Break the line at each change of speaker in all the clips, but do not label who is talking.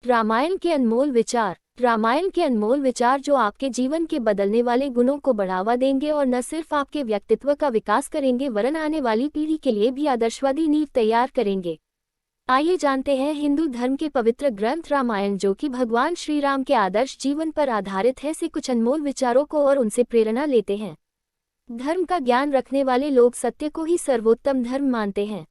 रामायण के अनमोल विचार। रामायण के अनमोल विचार जो आपके जीवन के बदलने वाले गुणों को बढ़ावा देंगे और न सिर्फ आपके व्यक्तित्व का विकास करेंगे वरन आने वाली पीढ़ी के लिए भी आदर्शवादी नींव तैयार करेंगे। आइए जानते हैं हिंदू धर्म के पवित्र ग्रंथ रामायण जो कि भगवान श्री राम के आदर्श जीवन पर आधारित है से कुछ अनमोल विचारों को और उनसे प्रेरणा लेते हैं। धर्म का ज्ञान रखने वाले लोग सत्य को ही सर्वोत्तम धर्म मानते हैं।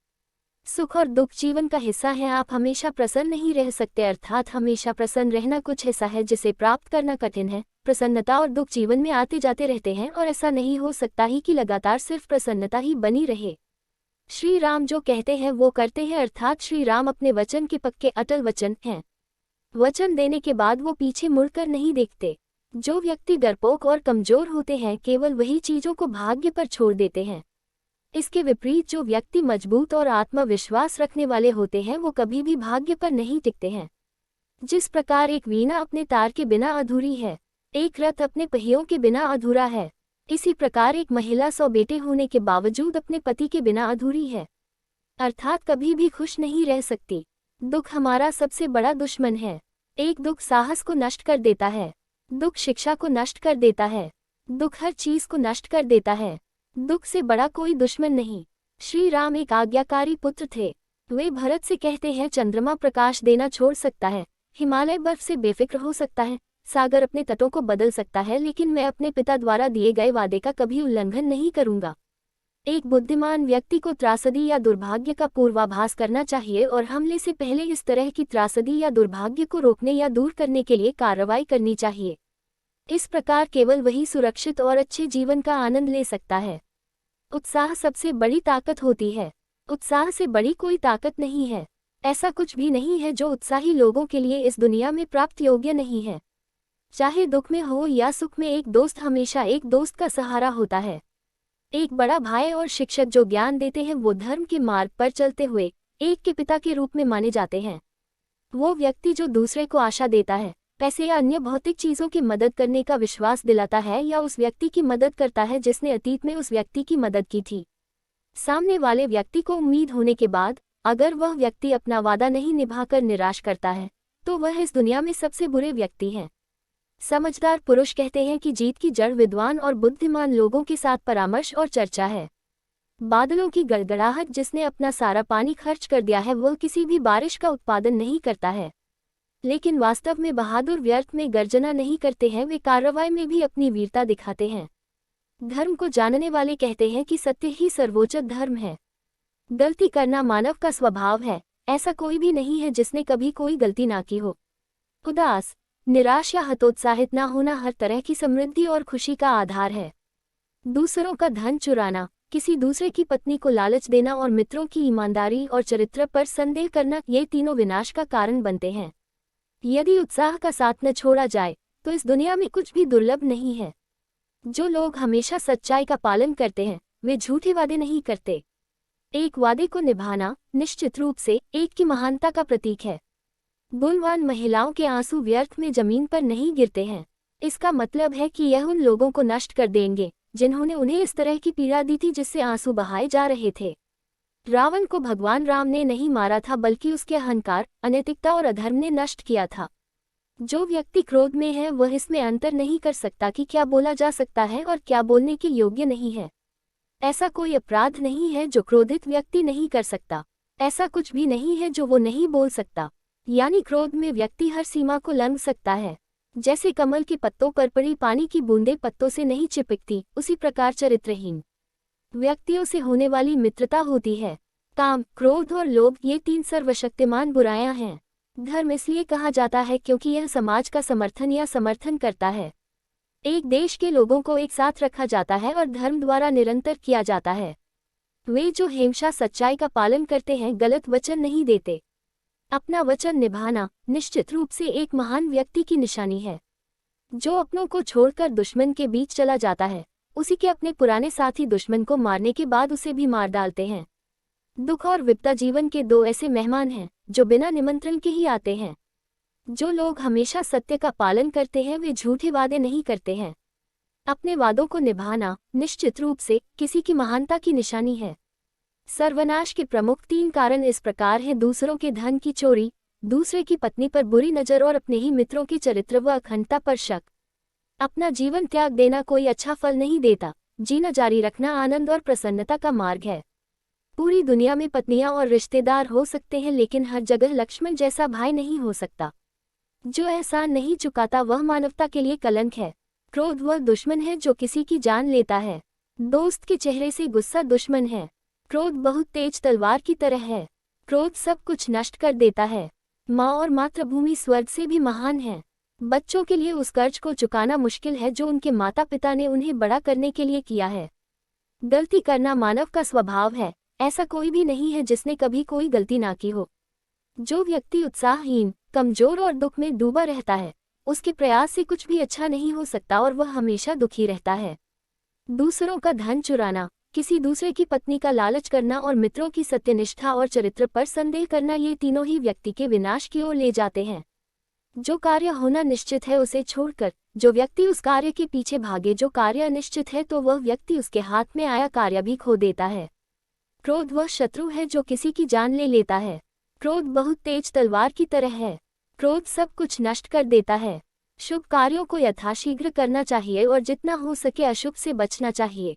सुख और दुख जीवन का हिस्सा है। आप हमेशा प्रसन्न नहीं रह सकते, अर्थात हमेशा प्रसन्न रहना कुछ ऐसा है जिसे प्राप्त करना कठिन है। प्रसन्नता और दुख जीवन में आते जाते रहते हैं और ऐसा नहीं हो सकता ही कि लगातार सिर्फ प्रसन्नता ही बनी रहे। श्री राम जो कहते हैं वो करते हैं, अर्थात श्री राम अपने वचन के पक्के अटल वचन हैं। वचन देने के बाद वो पीछे मुड़कर नहीं देखते। जो व्यक्ति डरपोक और कमजोर होते हैं केवल वही चीजों को भाग्य पर छोड़ देते हैं। इसके विपरीत जो व्यक्ति मजबूत और आत्मविश्वास रखने वाले होते हैं वो कभी भी भाग्य पर नहीं टिकते हैं। जिस प्रकार एक वीणा अपने तार के बिना अधूरी है, एक रथ अपने पहियों के बिना अधूरा है, इसी प्रकार एक महिला 100 बेटे होने के बावजूद अपने पति के बिना अधूरी है, अर्थात कभी भी खुश नहीं रह सकती। दुख हमारा सबसे बड़ा दुश्मन है। एक दुख साहस को नष्ट कर देता है, दुख शिक्षा को नष्ट कर देता है, दुख हर चीज को नष्ट कर देता है। दुख से बड़ा कोई दुश्मन नहीं। श्री राम एक आज्ञाकारी पुत्र थे। वे भरत से कहते हैं, चंद्रमा प्रकाश देना छोड़ सकता है, हिमालय बर्फ से बेफिक्र हो सकता है, सागर अपने तटों को बदल सकता है, लेकिन मैं अपने पिता द्वारा दिए गए वादे का कभी उल्लंघन नहीं करूंगा। एक बुद्धिमान व्यक्ति को त्रासदी या दुर्भाग्य का पूर्वाभास करना चाहिए और हमले से पहले इस तरह की त्रासदी या दुर्भाग्य को रोकने या दूर करने के लिए कार्रवाई करनी चाहिए। इस प्रकार केवल वही सुरक्षित और अच्छे जीवन का आनंद ले सकता है। उत्साह सबसे बड़ी ताकत होती है। उत्साह से बड़ी कोई ताकत नहीं है। ऐसा कुछ भी नहीं है जो उत्साही लोगों के लिए इस दुनिया में प्राप्त योग्य नहीं है। चाहे दुख में हो या सुख में, एक दोस्त हमेशा एक दोस्त का सहारा होता है। एक बड़ा भाई और शिक्षक जो ज्ञान देते हैं वो धर्म के मार्ग पर चलते हुए एक के पिता के रूप में माने जाते हैं। वो व्यक्ति जो दूसरे को आशा देता है, पैसे या अन्य भौतिक चीजों की मदद करने का विश्वास दिलाता है या उस व्यक्ति की मदद करता है जिसने अतीत में उस व्यक्ति की मदद की थी। सामने वाले व्यक्ति को उम्मीद होने के बाद अगर वह व्यक्ति अपना वादा नहीं निभाकर निराश करता है तो वह इस दुनिया में सबसे बुरे व्यक्ति हैं। समझदार पुरुष कहते हैं कि जीत की जड़ विद्वान और बुद्धिमान लोगों के साथ परामर्श और चर्चा है। बादलों की गड़गड़ाहट जिसने अपना सारा पानी खर्च कर दिया है वह किसी भी बारिश का उत्पादन नहीं करता है। लेकिन वास्तव में बहादुर व्यर्थ में गर्जना नहीं करते हैं, वे कार्रवाई में भी अपनी वीरता दिखाते हैं। धर्म को जानने वाले कहते हैं कि सत्य ही सर्वोच्च धर्म है। गलती करना मानव का स्वभाव है। ऐसा कोई भी नहीं है जिसने कभी कोई गलती ना की हो। उदास, निराश या हतोत्साहित ना होना हर तरह की समृद्धि और खुशी का आधार है। दूसरों का धन चुराना, किसी दूसरे की पत्नी को लालच देना और मित्रों की ईमानदारी और चरित्र पर संदेह करना, ये तीनों विनाश का कारण बनते हैं। यदि उत्साह का साथ न छोड़ा जाए तो इस दुनिया में कुछ भी दुर्लभ नहीं है। जो लोग हमेशा सच्चाई का पालन करते हैं वे झूठे वादे नहीं करते। एक वादे को निभाना निश्चित रूप से एक की महानता का प्रतीक है। गुणवान महिलाओं के आंसू व्यर्थ में जमीन पर नहीं गिरते हैं। इसका मतलब है कि यह उन लोगों को नष्ट कर देंगे जिन्होंने उन्हें इस तरह की पीड़ा दी थी जिससे आंसू बहाए जा रहे थे। रावण को भगवान राम ने नहीं मारा था बल्कि उसके अहंकार, अनैतिकता और अधर्म ने नष्ट किया था। जो व्यक्ति क्रोध में है वह इसमें अंतर नहीं कर सकता कि क्या बोला जा सकता है और क्या बोलने के योग्य नहीं है। ऐसा कोई अपराध नहीं है जो क्रोधित व्यक्ति नहीं कर सकता। ऐसा कुछ भी नहीं है जो वो नहीं बोल सकता। यानी क्रोध में व्यक्ति हर सीमा को लंघ सकता है। जैसे कमल के पत्तों पर पड़ी पानी की बूंदें पत्तों से नहीं चिपकती, उसी प्रकार चरित्रहीन व्यक्तियों से होने वाली मित्रता होती है। काम, क्रोध और लोभ ये 3 सर्वशक्तिमान बुराइयां हैं। धर्म इसलिए कहा जाता है क्योंकि यह समाज का समर्थन करता है। एक देश के लोगों को एक साथ रखा जाता है और धर्म द्वारा निरंतर किया जाता है। वे जो हमेशा सच्चाई का पालन करते हैं, गलत वचन नहीं देते। अपना वचन निभाना निश्चित रूप से एक महान व्यक्ति की निशानी है। जो अपनों को छोड़कर दुश्मन के बीच चला जाता है उसी के अपने पुराने साथी दुश्मन को मारने के बाद उसे भी मार डालते हैं। दुख और विपदा जीवन के 2 ऐसे मेहमान हैं जो बिना निमंत्रण के ही आते हैं। जो लोग हमेशा सत्य का पालन करते हैं वे झूठे वादे नहीं करते हैं। अपने वादों को निभाना निश्चित रूप से किसी की महानता की निशानी है। सर्वनाश के प्रमुख 3 कारण इस प्रकार हैं: दूसरों के धन की चोरी, दूसरे की पत्नी पर बुरी नज़र और अपने ही मित्रों के चरित्र व अखंडता पर शक। अपना जीवन त्याग देना कोई अच्छा फल नहीं देता। जीना जारी रखना आनंद और प्रसन्नता का मार्ग है। पूरी दुनिया में पत्नियां और रिश्तेदार हो सकते हैं, लेकिन हर जगह लक्ष्मण जैसा भाई नहीं हो सकता। जो एहसान नहीं चुकाता वह मानवता के लिए कलंक है। क्रोध वह दुश्मन है जो किसी की जान लेता है। दोस्त के चेहरे से गुस्सा दुश्मन है। क्रोध बहुत तेज तलवार की तरह है। क्रोध सब कुछ नष्ट कर देता है। माँ और मातृभूमि स्वर्ग से भी महान है। बच्चों के लिए उस कर्ज को चुकाना मुश्किल है जो उनके माता पिता ने उन्हें बड़ा करने के लिए किया है। गलती करना मानव का स्वभाव है। ऐसा कोई भी नहीं है जिसने कभी कोई गलती ना की हो। जो व्यक्ति उत्साहहीन, कमजोर और दुख में डूबा रहता है, उसके प्रयास से कुछ भी अच्छा नहीं हो सकता और वह हमेशा दुखी रहता है। दूसरों का धन चुराना, किसी दूसरे की पत्नी का लालच करना और मित्रों की सत्यनिष्ठा और चरित्र पर संदेह करना, ये तीनों ही व्यक्ति के विनाश की ओर ले जाते हैं। जो कार्य होना निश्चित है उसे छोड़कर जो व्यक्ति उस कार्य के पीछे भागे, जो कार्य अनिश्चित है तो वह व्यक्ति उसके हाथ में आया कार्य भी खो देता है। क्रोध वह शत्रु है जो किसी की जान ले लेता है। क्रोध बहुत तेज तलवार की तरह है। क्रोध सब कुछ नष्ट कर देता है। शुभ कार्यों को यथाशीघ्र करना चाहिए और जितना हो सके अशुभ से बचना चाहिए।